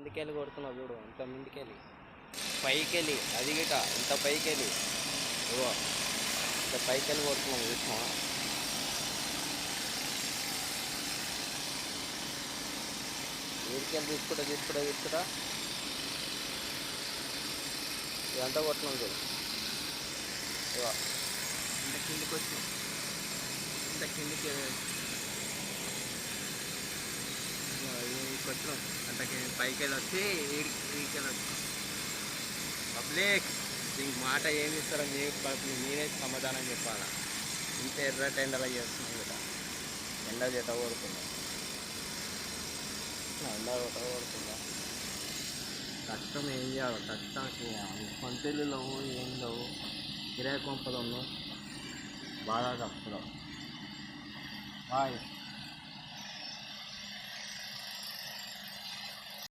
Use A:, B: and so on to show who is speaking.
A: ముందుకెళ్ళి కొడుతున్నావు చూడు, ఇంత ముందుకెళ్ళి పైకి వెళ్ళి, అది గిట ఇంత పైకి వెళ్ళి, ఇగో ఇంత పైకి వెళ్ళి కొడుతున్నావు చూసినావా? ఊరికెళ్ళి తీసుకుంటా ఇదంతా కొట్టినాం చూడు. ఇగో ఇంత కిందికి వచ్చినాం, ఇంత కిందికి వచ్చినాం, అంతకి పైకి వెళ్ళి వచ్చి వీడికి వెళ్ళి వచ్చినాం. పబ్లిక్ దీనికి మాట ఏమి ఇస్తారో నేనే సమాధానం చెప్పాలా? ఇంత ఎర్రటి ఎండలా చేస్తున్నాం కదా, ఎండ జట కొడుతుందా, ఎండ జట కొడుతుందా? కష్టం ఏం చేయాలి, కష్టం పంతులు ఏం లేవు, కిరాయి కొంపలు ఉన్నావు, బాగా కష్టం. బాయ్.